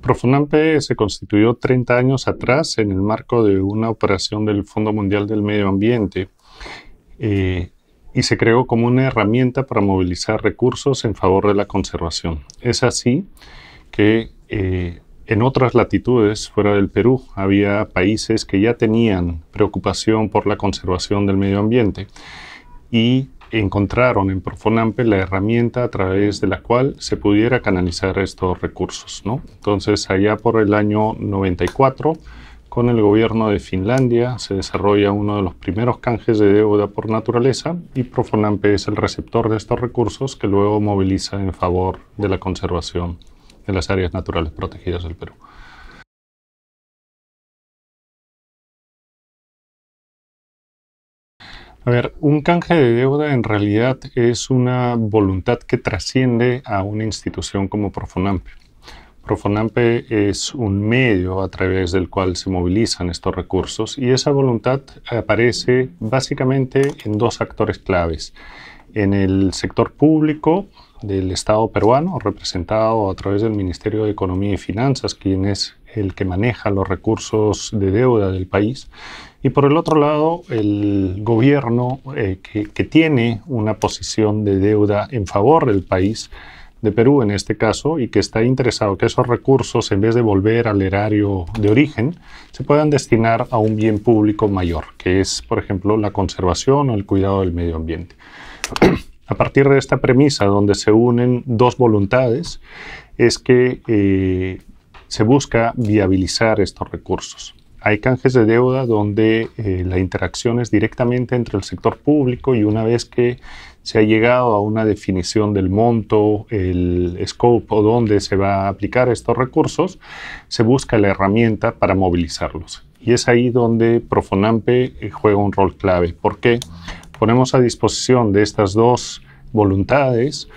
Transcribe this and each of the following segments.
Profonampe se constituyó 30 años atrás en el marco de una operación del Fondo Mundial del Medio Ambiente y se creó como una herramienta para movilizar recursos en favor de la conservación. Es así que en otras latitudes fuera del Perú había países que ya tenían preocupación por la conservación del medio ambiente y encontraron en Profonampe la herramienta a través de la cual se pudiera canalizar estos recursos, ¿no? Entonces, allá por el año 94, con el gobierno de Finlandia, se desarrolla uno de los primeros canjes de deuda por naturaleza y Profonampe es el receptor de estos recursos que luego moviliza en favor de la conservación de las áreas naturales protegidas del Perú. A ver, un canje de deuda en realidad es una voluntad que trasciende a una institución como Profonampe. Profonampe es un medio a través del cual se movilizan estos recursos y esa voluntad aparece básicamente en dos actores claves. En el sector público del Estado peruano, representado a través del Ministerio de Economía y Finanzas, quien es el que maneja los recursos de deuda del país, y por el otro lado el gobierno que tiene una posición de deuda en favor del país, de Perú en este caso, y que está interesado que esos recursos, en vez de volver al erario de origen, se puedan destinar a un bien público mayor, que es, por ejemplo, la conservación o el cuidado del medio ambiente. A partir de esta premisa, donde se unen dos voluntades, es que se busca viabilizar estos recursos. Hay canjes de deuda donde la interacción es directamente entre el sector público y una vez que se ha llegado a una definición del monto, el scope o dónde se va a aplicar estos recursos, se busca la herramienta para movilizarlos. Y es ahí donde Profonampe juega un rol clave. ¿Por qué? Ponemos a disposición de estas dos voluntades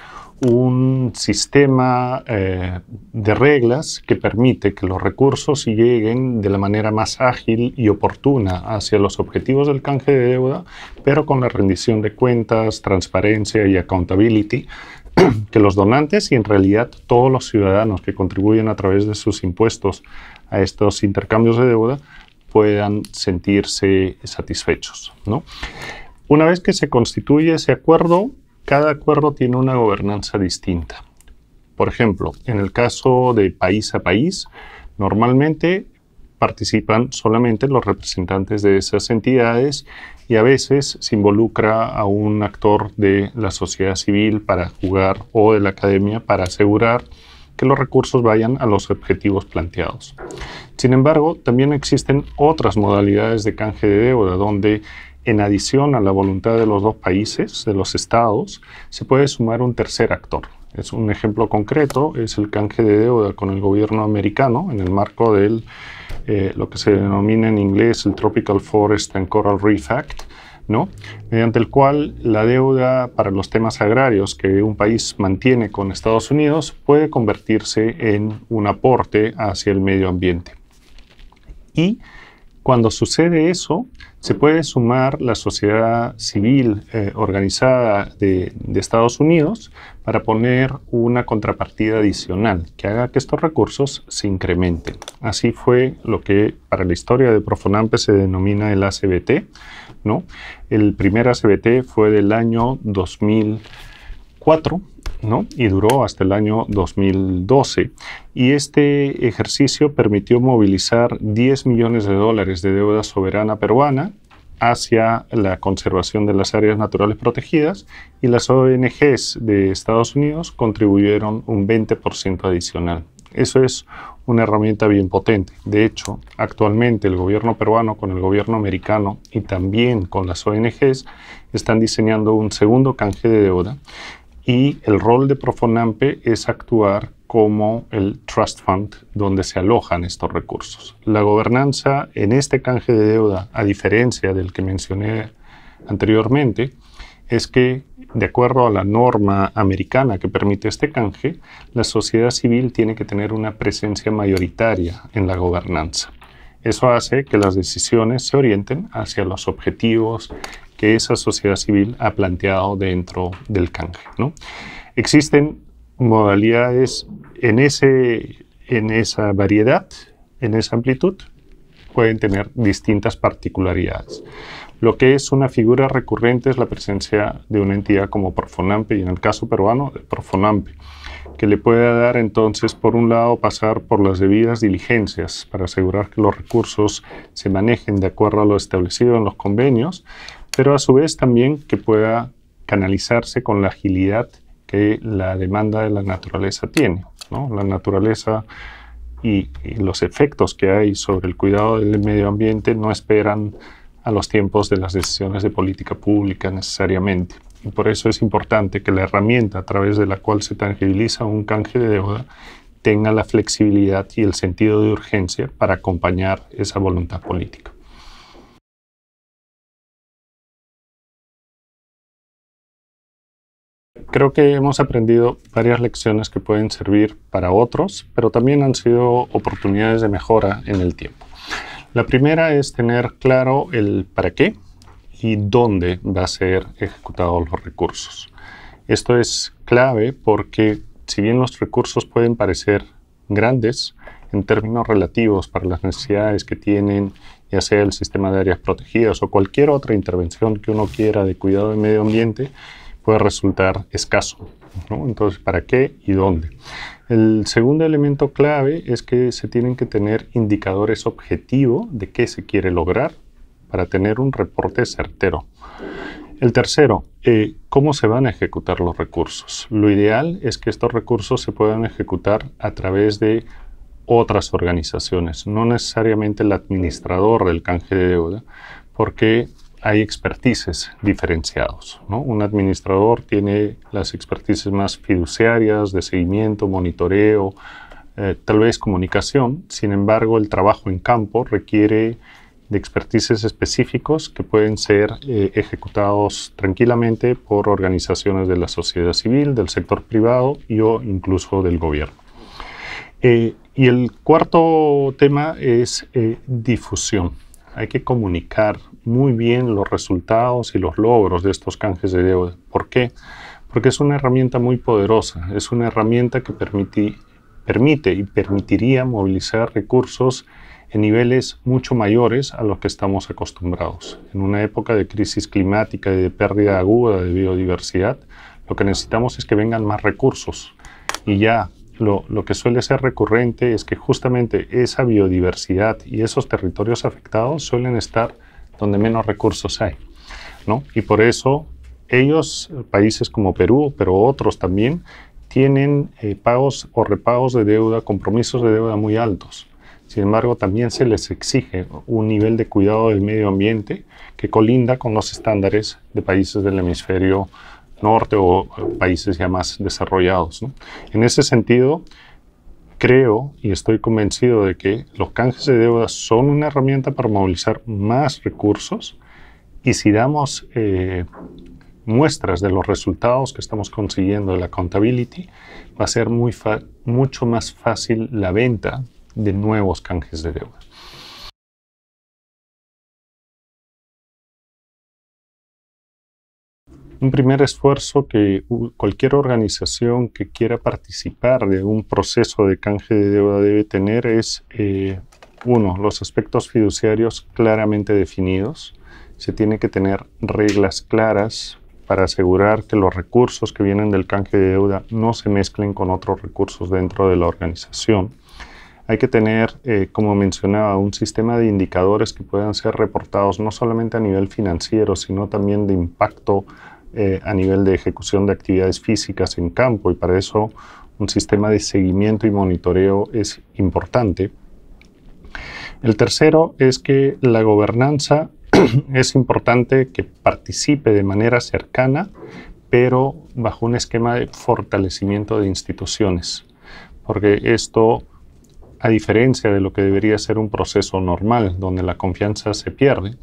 un sistema de reglas que permite que los recursos lleguen de la manera más ágil y oportuna hacia los objetivos del canje de deuda, pero con la rendición de cuentas, transparencia y accountability, que los donantes y en realidad todos los ciudadanos que contribuyen a través de sus impuestos a estos intercambios de deuda puedan sentirse satisfechos, ¿no? Una vez que se constituye ese acuerdo, cada acuerdo tiene una gobernanza distinta. Por ejemplo, en el caso de país a país, normalmente participan solamente los representantes de esas entidades y a veces se involucra a un actor de la sociedad civil para jugar o de la academia para asegurar que los recursos vayan a los objetivos planteados. Sin embargo, también existen otras modalidades de canje de deuda donde en adición a la voluntad de los dos países, de los estados, se puede sumar un tercer actor. Es un ejemplo concreto, es el canje de deuda con el gobierno americano en el marco del lo que se denomina en inglés el Tropical Forest and Coral Reef Act, ¿no? Mediante el cual la deuda para los temas agrarios que un país mantiene con Estados Unidos puede convertirse en un aporte hacia el medio ambiente. Y cuando sucede eso, se puede sumar la sociedad civil organizada de Estados Unidos para poner una contrapartida adicional que haga que estos recursos se incrementen. Así fue lo que para la historia de Profonampe se denomina el ACBT, ¿no? El primer ACBT fue del año 2004, ¿no? Y duró hasta el año 2012. Y este ejercicio permitió movilizar $10 millones de deuda soberana peruana hacia la conservación de las áreas naturales protegidas y las ONGs de Estados Unidos contribuyeron un 20% adicional. Eso es una herramienta bien potente. De hecho, actualmente el gobierno peruano con el gobierno americano y también con las ONGs están diseñando un segundo canje de deuda y el rol de Profonampe es actuar como el trust fund donde se alojan estos recursos. La gobernanza en este canje de deuda, a diferencia del que mencioné anteriormente, es que, de acuerdo a la norma americana que permite este canje, la sociedad civil tiene que tener una presencia mayoritaria en la gobernanza. Eso hace que las decisiones se orienten hacia los objetivos que esa sociedad civil ha planteado dentro del canje, ¿no? Existen modalidades en en esa variedad, en esa amplitud, pueden tener distintas particularidades. Lo que es una figura recurrente es la presencia de una entidad como Profonampe, y en el caso peruano, de Profonampe, que le puede dar entonces, por un lado, pasar por las debidas diligencias para asegurar que los recursos se manejen de acuerdo a lo establecido en los convenios, pero a su vez también que pueda canalizarse con la agilidad que la demanda de la naturaleza tiene, ¿no? La naturaleza y los efectos que hay sobre el cuidado del medio ambiente no esperan a los tiempos de las decisiones de política pública necesariamente. Y por eso es importante que la herramienta a través de la cual se tangibiliza un canje de deuda tenga la flexibilidad y el sentido de urgencia para acompañar esa voluntad política. Creo que hemos aprendido varias lecciones que pueden servir para otros, pero también han sido oportunidades de mejora en el tiempo. La primera es tener claro el para qué y dónde va a ser ejecutados los recursos. Esto es clave porque si bien los recursos pueden parecer grandes en términos relativos para las necesidades que tienen, ya sea el sistema de áreas protegidas o cualquier otra intervención que uno quiera de cuidado del medio ambiente, puede resultar escaso, ¿no? Entonces, ¿para qué y dónde? El segundo elemento clave es que se tienen que tener indicadores objetivos de qué se quiere lograr para tener un reporte certero. El tercero, ¿cómo se van a ejecutar los recursos? Lo ideal es que estos recursos se puedan ejecutar a través de otras organizaciones, no necesariamente el administrador del canje de deuda, porque hay expertices diferenciados, ¿no? Un administrador tiene las expertices más fiduciarias de seguimiento, monitoreo, tal vez comunicación. Sin embargo, el trabajo en campo requiere de expertices específicos que pueden ser ejecutados tranquilamente por organizaciones de la sociedad civil, del sector privado o incluso del gobierno. Y el cuarto tema es difusión. Hay que comunicar muy bien los resultados y los logros de estos canjes de deuda. ¿Por qué? Porque es una herramienta muy poderosa, es una herramienta que permite y permitiría movilizar recursos en niveles mucho mayores a los que estamos acostumbrados. En una época de crisis climática y de pérdida aguda de biodiversidad, lo que necesitamos es que vengan más recursos. Y ya lo que suele ser recurrente es que justamente esa biodiversidad y esos territorios afectados suelen estar donde menos recursos hay, ¿no? Y por eso ellos, países como Perú, pero otros también, tienen pagos o repagos de deuda, compromisos de deuda muy altos. Sin embargo, también se les exige un nivel de cuidado del medio ambiente que colinda con los estándares de países del hemisferio norte o países ya más desarrollados, ¿no? En ese sentido, creo y estoy convencido de que los canjes de deuda son una herramienta para movilizar más recursos, y si damos muestras de los resultados que estamos consiguiendo de la accountability, va a ser mucho más fácil la venta de nuevos canjes de deuda. Un primer esfuerzo que cualquier organización que quiera participar de un proceso de canje de deuda debe tener es, uno, los aspectos fiduciarios claramente definidos. Se tiene que tener reglas claras para asegurar que los recursos que vienen del canje de deuda no se mezclen con otros recursos dentro de la organización. Hay que tener, como mencionaba, un sistema de indicadores que puedan ser reportados no solamente a nivel financiero, sino también de impacto a nivel de ejecución de actividades físicas en campo, y para eso un sistema de seguimiento y monitoreo es importante. El tercero es que la gobernanza es importante que participe de manera cercana, pero bajo un esquema de fortalecimiento de instituciones, porque esto, a diferencia de lo que debería ser un proceso normal, donde la confianza se pierde,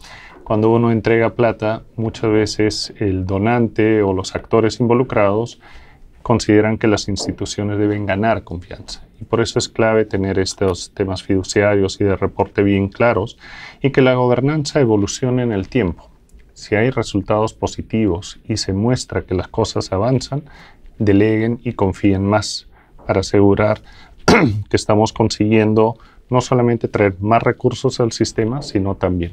cuando uno entrega plata, muchas veces el donante o los actores involucrados consideran que las instituciones deben ganar confianza. Y por eso es clave tener estos temas fiduciarios y de reporte bien claros, y que la gobernanza evolucione en el tiempo. Si hay resultados positivos y se muestra que las cosas avanzan, deleguen y confíen más para asegurar que estamos consiguiendo no solamente traer más recursos al sistema, sino también.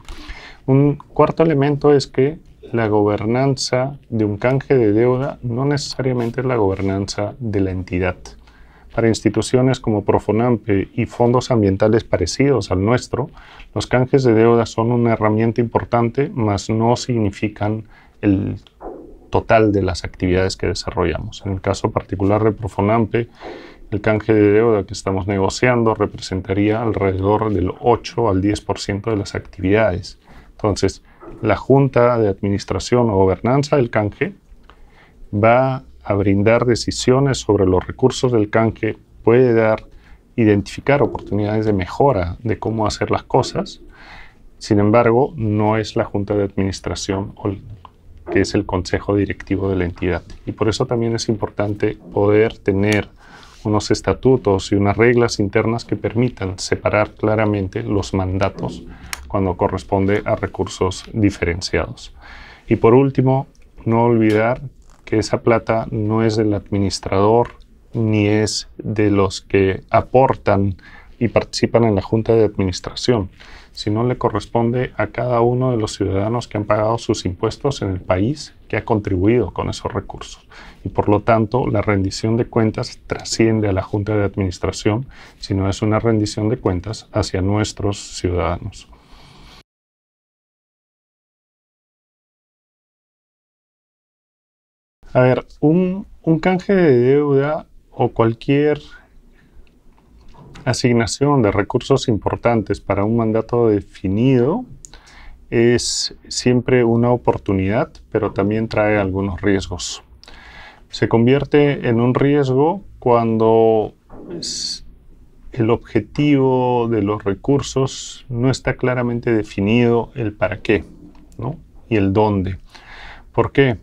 Un cuarto elemento es que la gobernanza de un canje de deuda no necesariamente es la gobernanza de la entidad. Para instituciones como Profonampe y fondos ambientales parecidos al nuestro, los canjes de deuda son una herramienta importante, mas no significan el total de las actividades que desarrollamos. En el caso particular de Profonampe, el canje de deuda que estamos negociando representaría alrededor del 8 al 10% de las actividades. Entonces, la Junta de Administración o Gobernanza del canje va a brindar decisiones sobre los recursos del canje, puede identificar oportunidades de mejora de cómo hacer las cosas. Sin embargo, no es la Junta de Administración que es el consejo directivo de la entidad. Y por eso también es importante poder tener unos estatutos y unas reglas internas que permitan separar claramente los mandatos cuando corresponde a recursos diferenciados. Y por último, no olvidar que esa plata no es del administrador ni es de los que aportan y participan en la Junta de Administración, sino le corresponde a cada uno de los ciudadanos que han pagado sus impuestos en el país, que ha contribuido con esos recursos. Y por lo tanto, la rendición de cuentas trasciende a la Junta de Administración, sino es una rendición de cuentas hacia nuestros ciudadanos. A ver, un canje de deuda o cualquier asignación de recursos importantes para un mandato definido es siempre una oportunidad, pero también trae algunos riesgos. Se convierte en un riesgo cuando el objetivo de los recursos no está claramente definido el para qué, ¿no? Y el dónde. ¿Por qué?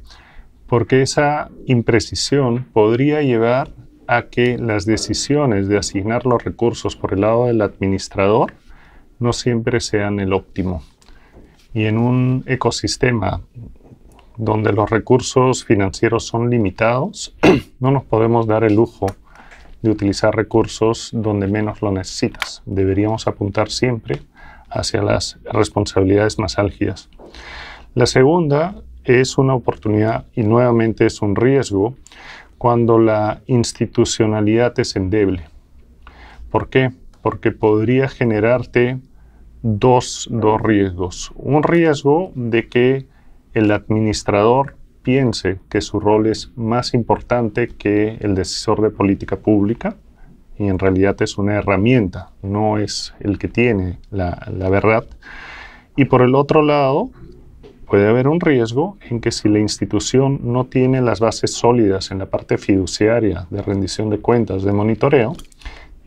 Porque esa imprecisión podría llevar a que las decisiones de asignar los recursos por el lado del administrador no siempre sean el óptimo. Y en un ecosistema donde los recursos financieros son limitados, no nos podemos dar el lujo de utilizar recursos donde menos lo necesitas. Deberíamos apuntar siempre hacia las responsabilidades más álgidas. La segunda es una oportunidad y nuevamente es un riesgo cuando la institucionalidad es endeble. ¿Por qué? Porque podría generarte dos riesgos. Un riesgo de que el administrador piense que su rol es más importante que el decisor de política pública y en realidad es una herramienta, no es el que tiene la verdad. Y por el otro lado, puede haber un riesgo en que si la institución no tiene las bases sólidas en la parte fiduciaria de rendición de cuentas, de monitoreo,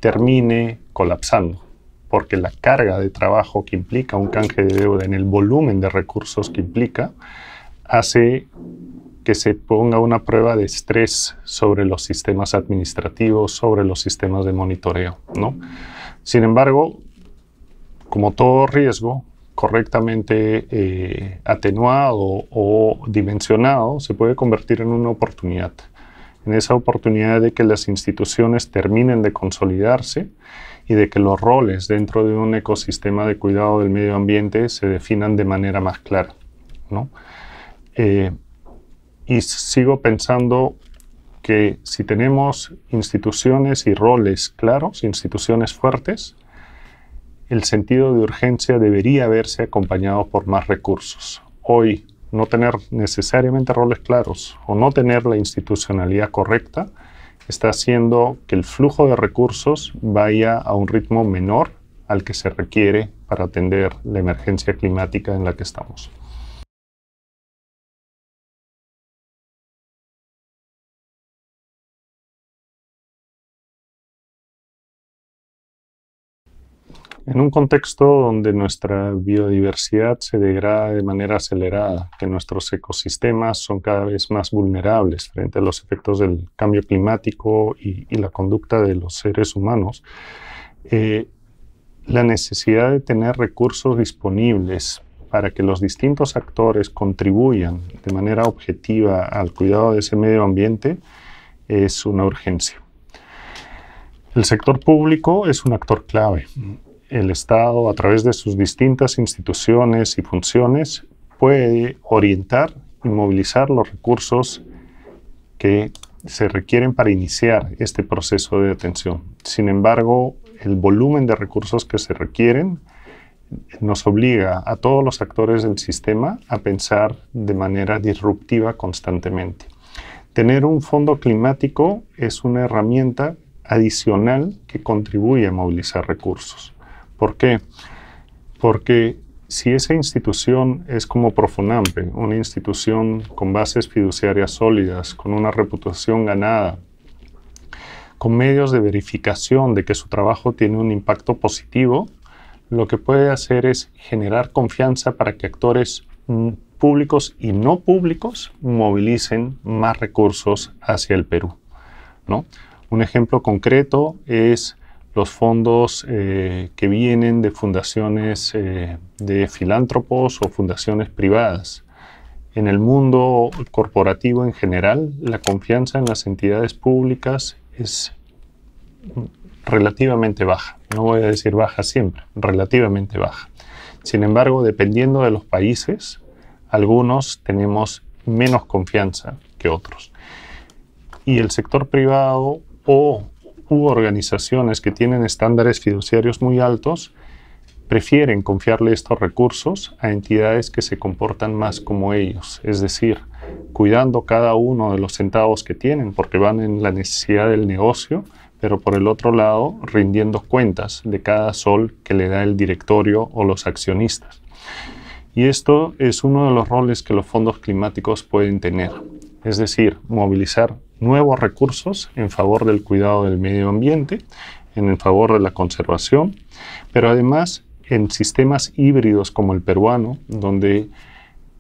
termine colapsando, porque la carga de trabajo que implica un canje de deuda en el volumen de recursos que implica hace que se ponga una prueba de estrés sobre los sistemas administrativos, sobre los sistemas de monitoreo, ¿no? Sin embargo, como todo riesgo, correctamente atenuado o dimensionado, se puede convertir en una oportunidad. En esa oportunidad de que las instituciones terminen de consolidarse y de que los roles dentro de un ecosistema de cuidado del medio ambiente se definan de manera más clara, ¿no? Y sigo pensando que si tenemos instituciones y roles claros, instituciones fuertes, el sentido de urgencia debería verse acompañado por más recursos. Hoy, no tener necesariamente roles claros o no tener la institucionalidad correcta está haciendo que el flujo de recursos vaya a un ritmo menor al que se requiere para atender la emergencia climática en la que estamos. En un contexto donde nuestra biodiversidad se degrada de manera acelerada, que nuestros ecosistemas son cada vez más vulnerables frente a los efectos del cambio climático y la conducta de los seres humanos, la necesidad de tener recursos disponibles para que los distintos actores contribuyan de manera objetiva al cuidado de ese medio ambiente es una urgencia. El sector público es un actor clave. El Estado, a través de sus distintas instituciones y funciones, puede orientar y movilizar los recursos que se requieren para iniciar este proceso de atención. Sin embargo, el volumen de recursos que se requieren nos obliga a todos los actores del sistema a pensar de manera disruptiva constantemente. Tener un fondo climático es una herramienta adicional que contribuye a movilizar recursos. ¿Por qué? Porque si esa institución es como Profonampe, una institución con bases fiduciarias sólidas, con una reputación ganada, con medios de verificación de que su trabajo tiene un impacto positivo, lo que puede hacer es generar confianza para que actores públicos y no públicos movilicen más recursos hacia el Perú, ¿no? Un ejemplo concreto es los fondos que vienen de fundaciones de filántropos o fundaciones privadas. En el mundo corporativo en general, la confianza en las entidades públicas es relativamente baja. No voy a decir baja siempre, relativamente baja. Sin embargo, dependiendo de los países, algunos tenemos menos confianza que otros. Y el sector privado u organizaciones que tienen estándares fiduciarios muy altos prefieren confiarle estos recursos a entidades que se comportan más como ellos, es decir, cuidando cada uno de los centavos que tienen porque van en la necesidad del negocio, pero por el otro lado rindiendo cuentas de cada sol que le da el directorio o los accionistas. Y esto es uno de los roles que los fondos climáticos pueden tener, es decir, movilizar nuevos recursos en favor del cuidado del medio ambiente, en favor de la conservación, pero además en sistemas híbridos como el peruano, donde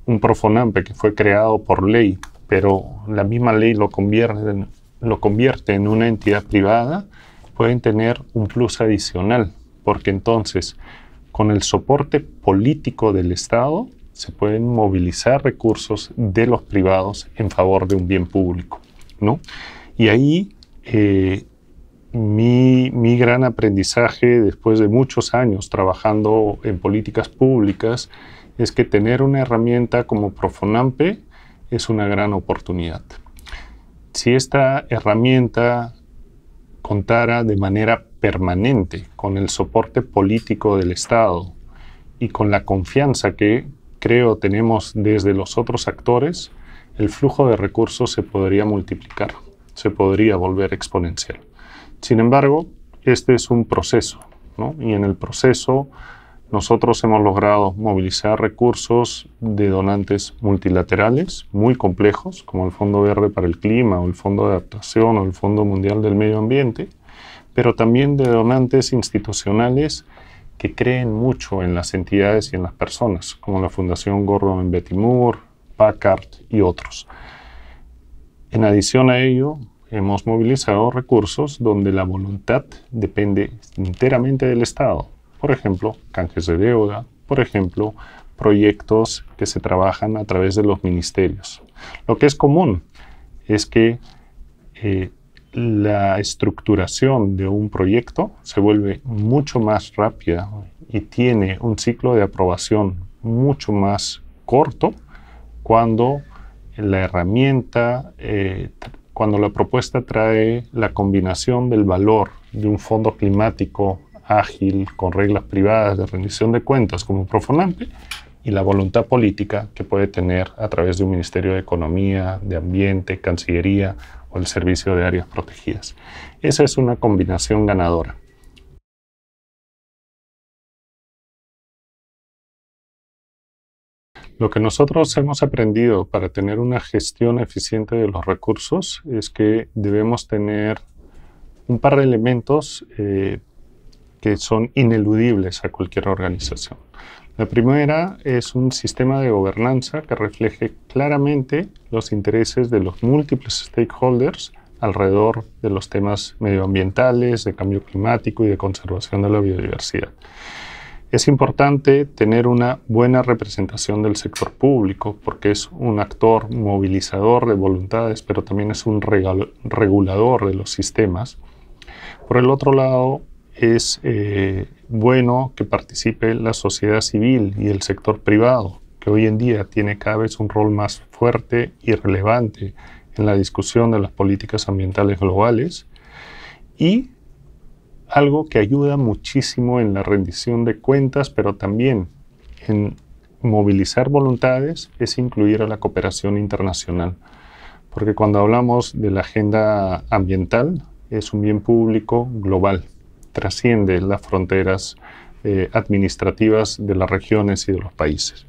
un Profonampe que fue creado por ley, pero la misma ley lo convierte en una entidad privada, pueden tener un plus adicional, porque entonces con el soporte político del Estado se pueden movilizar recursos de los privados en favor de un bien público, ¿no? Y ahí mi gran aprendizaje después de muchos años trabajando en políticas públicas es que tener una herramienta como Profonampe es una gran oportunidad. Si esta herramienta contara de manera permanente con el soporte político del Estado y con la confianza que creo tenemos desde los otros actores, el flujo de recursos se podría multiplicar, se podría volver exponencial. Sin embargo, este es un proceso, ¿no? Y en el proceso nosotros hemos logrado movilizar recursos de donantes multilaterales muy complejos, como el Fondo Verde para el Clima, o el Fondo de Adaptación, o el Fondo Mundial del Medio Ambiente, pero también de donantes institucionales que creen mucho en las entidades y en las personas, como la Fundación Gordon Betty Moore, Packard y otros. En adición a ello, hemos movilizado recursos donde la voluntad depende enteramente del Estado. Por ejemplo, canjes de deuda, por ejemplo, proyectos que se trabajan a través de los ministerios. Lo que es común es que la estructuración de un proyecto se vuelve mucho más rápida y tiene un ciclo de aprobación mucho más corto cuando la herramienta, cuando la propuesta trae la combinación del valor de un fondo climático ágil, con reglas privadas de rendición de cuentas como Profonampe, y la voluntad política que puede tener a través de un Ministerio de Economía, de Ambiente, Cancillería o el Servicio de Áreas Protegidas. Esa es una combinación ganadora. Lo que nosotros hemos aprendido para tener una gestión eficiente de los recursos es que debemos tener un par de elementos que son ineludibles a cualquier organización. La primera es un sistema de gobernanza que refleje claramente los intereses de los múltiples stakeholders alrededor de los temas medioambientales, de cambio climático y de conservación de la biodiversidad. Es importante tener una buena representación del sector público porque es un actor movilizador de voluntades, pero también es un regulador de los sistemas, Por el otro lado, es bueno que participe la sociedad civil y el sector privado, que hoy en día tiene cada vez un rol más fuerte y relevante en la discusión de las políticas ambientales globales, y algo que ayuda muchísimo en la rendición de cuentas, pero también en movilizar voluntades, es incluir a la cooperación internacional. Porque cuando hablamos de la agenda ambiental, es un bien público global, trasciende las fronteras administrativas de las regiones y de los países.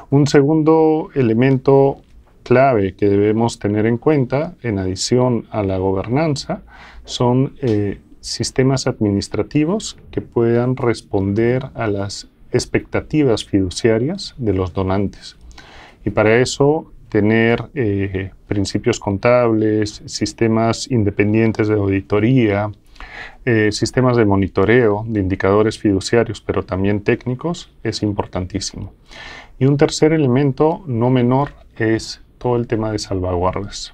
Un segundo elemento clave que debemos tener en cuenta, en adición a la gobernanza, son sistemas administrativos que puedan responder a las expectativas fiduciarias de los donantes. Y para eso, tener principios contables, sistemas independientes de auditoría, sistemas de monitoreo de indicadores fiduciarios, pero también técnicos, es importantísimo. Y un tercer elemento no menor es todo el tema de salvaguardas.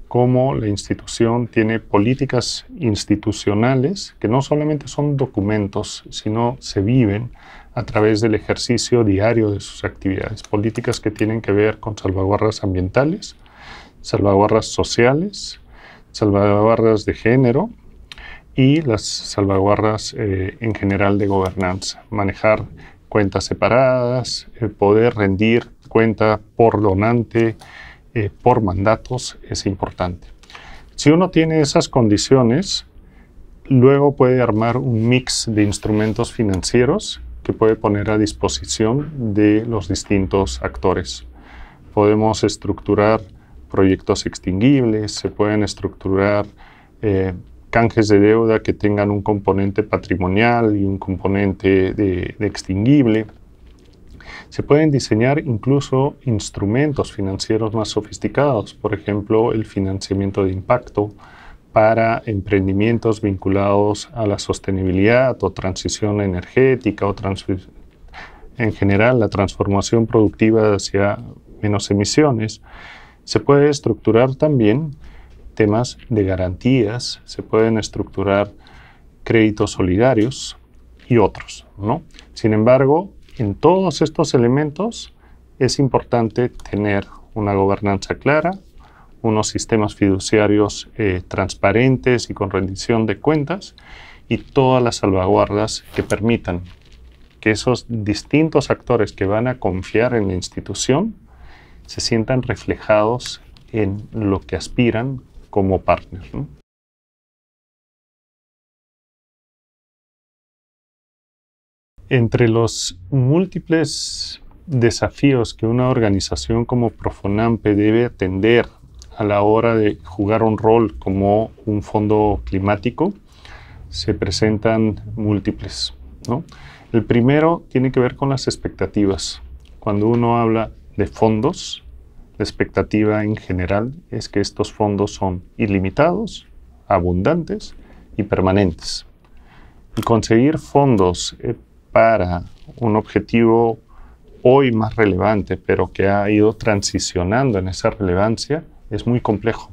Cómo la institución tiene políticas institucionales que no solamente son documentos, sino se viven a través del ejercicio diario de sus actividades. Políticas que tienen que ver con salvaguardas ambientales, salvaguardas sociales, salvaguardas de género y las salvaguardas en general de gobernanza. Manejar cuentas separadas, poder rendir cuenta por donante, por mandatos, es importante. Si uno tiene esas condiciones, luego puede armar un mix de instrumentos financieros que puede poner a disposición de los distintos actores. Podemos estructurar proyectos extinguibles, se pueden estructurar canjes de deuda que tengan un componente patrimonial y un componente de extinguible. Se pueden diseñar incluso instrumentos financieros más sofisticados, por ejemplo, el financiamiento de impacto para emprendimientos vinculados a la sostenibilidad o transición energética o en general la transformación productiva hacia menos emisiones. Se puede estructurar también temas de garantías, se pueden estructurar créditos solidarios y otros, ¿no? Sin embargo, en todos estos elementos es importante tener una gobernanza clara, unos sistemas fiduciarios transparentes y con rendición de cuentas y todas las salvaguardas que permitan que esos distintos actores que van a confiar en la institución se sientan reflejados en lo que aspiran como partners, ¿no? Entre los múltiples desafíos que una organización como Profonampe debe atender a la hora de jugar un rol como un fondo climático, se presentan múltiples, ¿no? El primero tiene que ver con las expectativas. Cuando uno habla de fondos, la expectativa en general es que estos fondos son ilimitados, abundantes y permanentes. Y conseguir fondos para un objetivo hoy más relevante, pero que ha ido transicionando en esa relevancia, es muy complejo.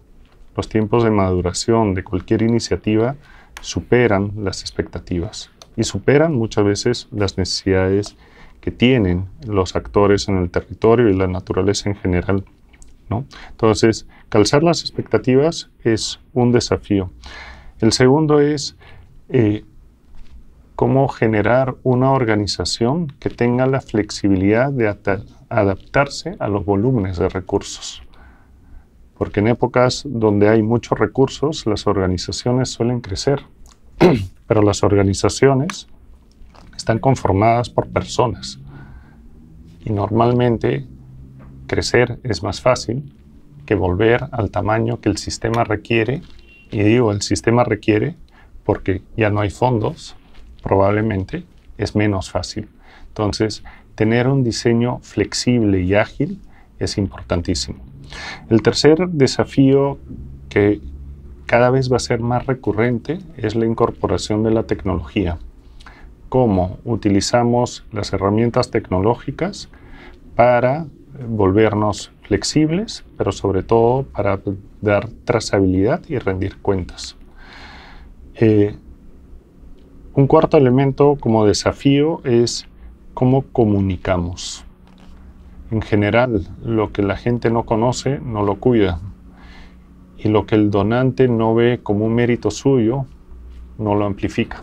Los tiempos de maduración de cualquier iniciativa superan las expectativas y superan muchas veces las necesidades que tienen los actores en el territorio y la naturaleza en general, ¿no? Entonces, calzar las expectativas es un desafío. El segundo es cómo generar una organización que tenga la flexibilidad de adaptarse a los volúmenes de recursos. Porque en épocas donde hay muchos recursos, las organizaciones suelen crecer, pero las organizaciones están conformadas por personas. Y normalmente crecer es más fácil que volver al tamaño que el sistema requiere. Y digo, el sistema requiere porque ya no hay fondos, probablemente es menos fácil. Entonces, tener un diseño flexible y ágil es importantísimo. El tercer desafío que cada vez va a ser más recurrente es la incorporación de la tecnología. Cómo utilizamos las herramientas tecnológicas para volvernos flexibles, pero sobre todo para dar trazabilidad y rendir cuentas. Un cuarto elemento como desafío es cómo comunicamos. En general, lo que la gente no conoce no lo cuida, y lo que el donante no ve como un mérito suyo no lo amplifica.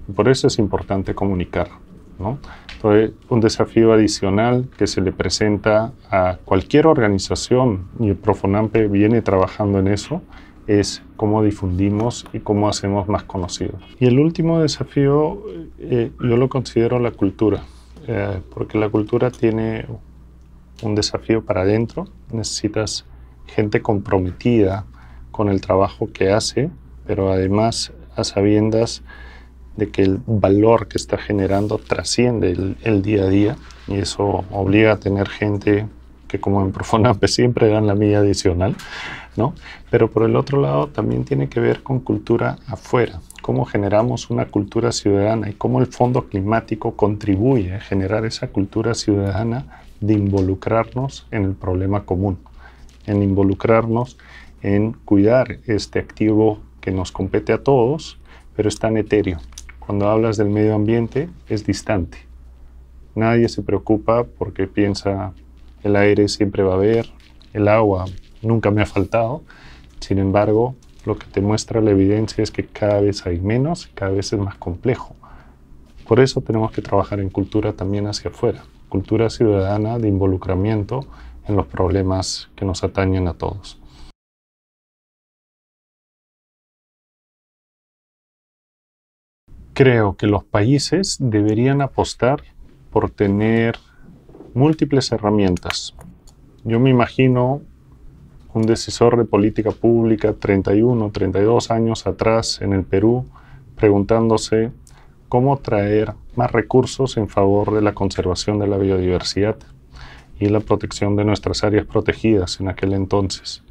Y por eso es importante comunicar, ¿no? Entonces, un desafío adicional que se le presenta a cualquier organización, y el Profonampe viene trabajando en eso, es cómo difundimos y cómo hacemos más conocido. Y el último desafío, yo lo considero la cultura, porque la cultura tiene un desafío para adentro. Necesitas gente comprometida con el trabajo que hace, pero además a sabiendas de que el valor que está generando trasciende el día a día, y eso obliga a tener gente que, como en Profonampe, siempre dan la milla adicional, ¿no? Pero por el otro lado también tiene que ver con cultura afuera, cómo generamos una cultura ciudadana y cómo el Fondo Climático contribuye a generar esa cultura ciudadana de involucrarnos en el problema común, en involucrarnos en cuidar este activo que nos compete a todos, pero es tan etéreo. Cuando hablas del medio ambiente es distante. Nadie se preocupa porque piensa el aire siempre va a haber, el agua nunca me ha faltado. Sin embargo, lo que te muestra la evidencia es que cada vez hay menos, cada vez es más complejo. Por eso tenemos que trabajar en cultura también hacia afuera, cultura ciudadana de involucramiento en los problemas que nos atañen a todos. Creo que los países deberían apostar por tener múltiples herramientas. Yo me imagino un decisor de política pública 31, 32 años atrás en el Perú preguntándose cómo traer más recursos en favor de la conservación de la biodiversidad y la protección de nuestras áreas protegidas en aquel entonces.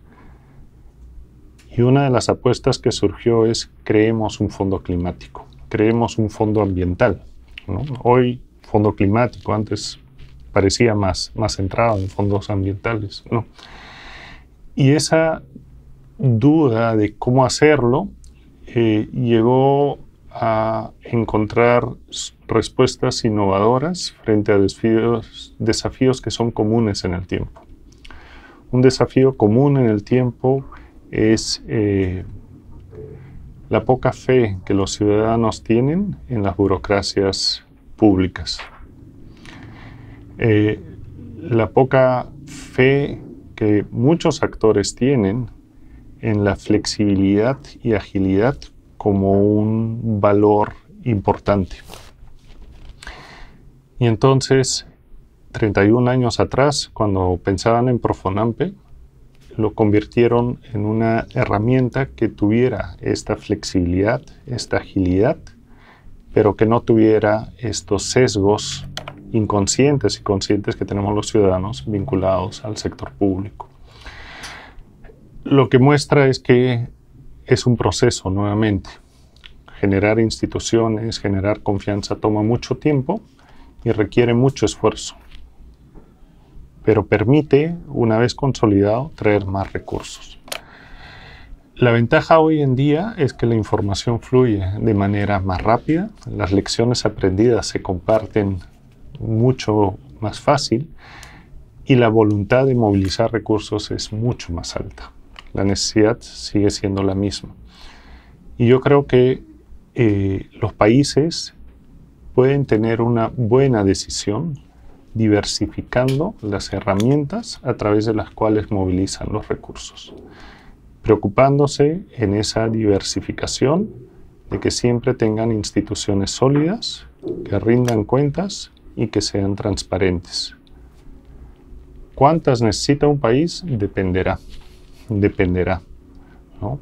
Y una de las apuestas que surgió es: creemos un fondo climático, creemos un fondo ambiental, ¿no? Hoy, fondo climático, antes parecía más centrado en fondos ambientales, ¿no? Y esa duda de cómo hacerlo llegó a encontrar respuestas innovadoras frente a desafíos que son comunes en el tiempo. Un desafío común en el tiempo es la poca fe que los ciudadanos tienen en las burocracias públicas. La poca fe que muchos actores tienen en la flexibilidad y agilidad como un valor importante. Y entonces, 31 años atrás, cuando pensaban en Profonampe, lo convirtieron en una herramienta que tuviera esta flexibilidad, esta agilidad, pero que no tuviera estos sesgos inconscientes y conscientes que tenemos los ciudadanos vinculados al sector público. Lo que muestra es que es un proceso nuevamente. Generar instituciones, generar confianza toma mucho tiempo y requiere mucho esfuerzo, pero permite, una vez consolidado, traer más recursos. La ventaja hoy en día es que la información fluye de manera más rápida, las lecciones aprendidas se comparten mucho más fácil y la voluntad de movilizar recursos es mucho más alta. La necesidad sigue siendo la misma. Y yo creo que los países pueden tener una buena decisión diversificando las herramientas a través de las cuales movilizan los recursos, preocupándose en esa diversificación de que siempre tengan instituciones sólidas, que rindan cuentas y que sean transparentes. ¿Cuántas necesita un país? Dependerá, ¿no?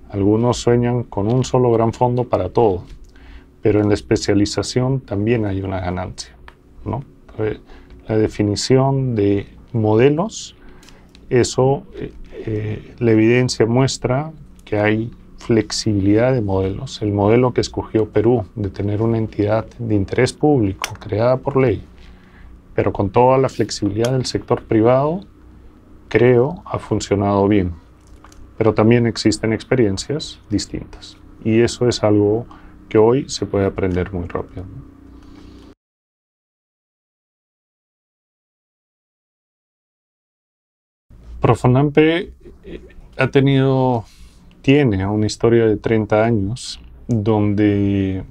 Algunos sueñan con un solo gran fondo para todo, pero en la especialización también hay una ganancia, ¿no? La definición de modelos, eso, la evidencia muestra que hay flexibilidad de modelos. El modelo que escogió Perú de tener una entidad de interés público creada por ley, pero con toda la flexibilidad del sector privado, creo ha funcionado bien. Pero también existen experiencias distintas y eso es algo que hoy se puede aprender muy rápido. Profonampe tiene una historia de 30 años donde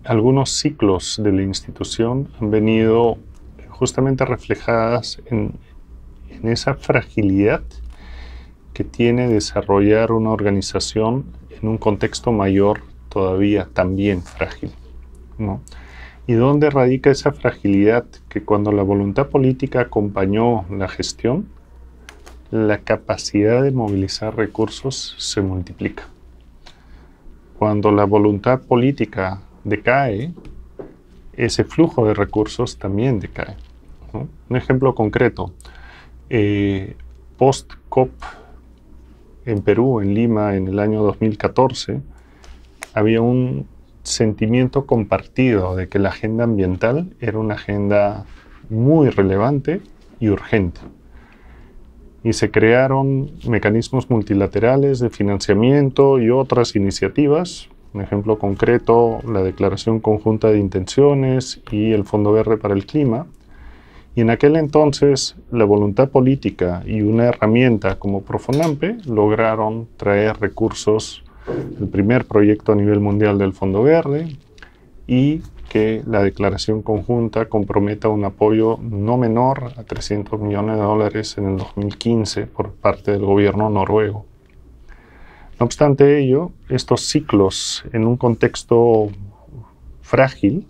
algunos ciclos de la institución han venido justamente reflejadas en esa fragilidad que tiene desarrollar una organización en un contexto mayor todavía también frágil, ¿no? ¿Y dónde radica esa fragilidad? Que cuando la voluntad política acompañó la gestión, la capacidad de movilizar recursos se multiplica. Cuando la voluntad política decae, ese flujo de recursos también decae, ¿no? Un ejemplo concreto, post-COP en Perú, en Lima, en el año 2014, había un sentimiento compartido de que la agenda ambiental era una agenda muy relevante y urgente. Y se crearon mecanismos multilaterales de financiamiento y otras iniciativas. Un ejemplo concreto, la Declaración Conjunta de Intenciones y el Fondo Verde para el Clima. Y en aquel entonces, la voluntad política y una herramienta como Profonampe lograron traer recursos, el primer proyecto a nivel mundial del Fondo Verde, y que la declaración conjunta comprometa un apoyo no menor a $300 millones en el 2015 por parte del gobierno noruego. No obstante ello, estos ciclos en un contexto frágil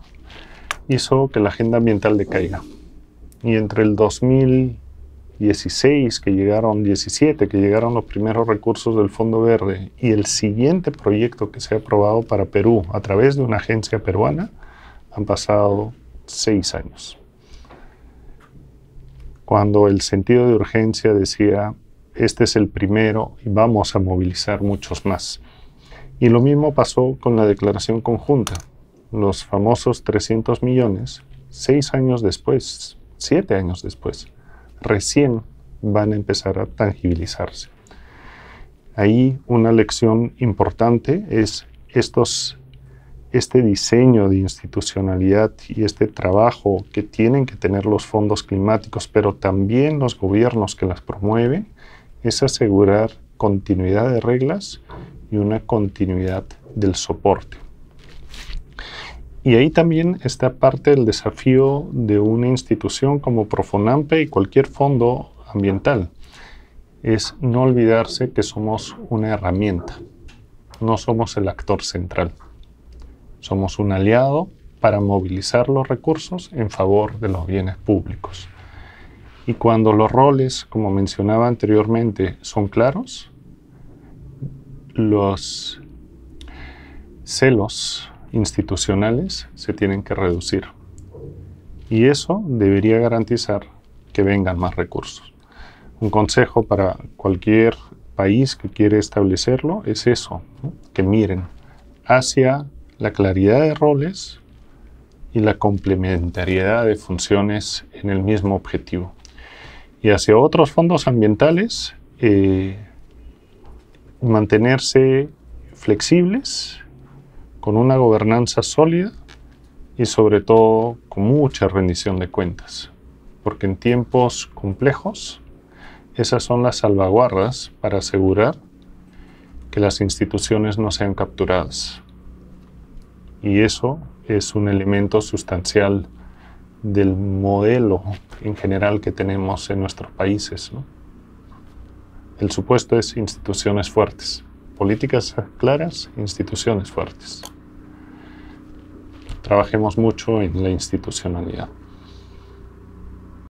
hizo que la agenda ambiental decaiga. Y entre el 2016, 17, que llegaron los primeros recursos del Fondo Verde, y el siguiente proyecto que se ha aprobado para Perú a través de una agencia peruana, han pasado 6 años. Cuando el sentido de urgencia decía, este es el primero y vamos a movilizar muchos más. Y lo mismo pasó con la declaración conjunta. Los famosos 300 millones, 6 años después, 7 años después, recién van a empezar a tangibilizarse. Ahí una lección importante es este diseño de institucionalidad y este trabajo que tienen que tener los fondos climáticos, pero también los gobiernos que las promueven, es asegurar continuidad de reglas y una continuidad del soporte. Y ahí también está parte del desafío de una institución como Profonampe y cualquier fondo ambiental. Es no olvidarse que somos una herramienta, no somos el actor central. Somos un aliado para movilizar los recursos en favor de los bienes públicos. Y cuando los roles, como mencionaba anteriormente, son claros, los celos institucionales se tienen que reducir. Y eso debería garantizar que vengan más recursos. Un consejo para cualquier país que quiere establecerlo es eso, ¿no? Que miren hacia la claridad de roles y la complementariedad de funciones en el mismo objetivo. Y hacia otros fondos ambientales, mantenerse flexibles, con una gobernanza sólida y sobre todo con mucha rendición de cuentas. Porque en tiempos complejos, esas son las salvaguardas para asegurar que las instituciones no sean capturadas. Y eso es un elemento sustancial del modelo en general que tenemos en nuestros países, ¿no? El supuesto es instituciones fuertes, políticas claras, instituciones fuertes. Trabajemos mucho en la institucionalidad.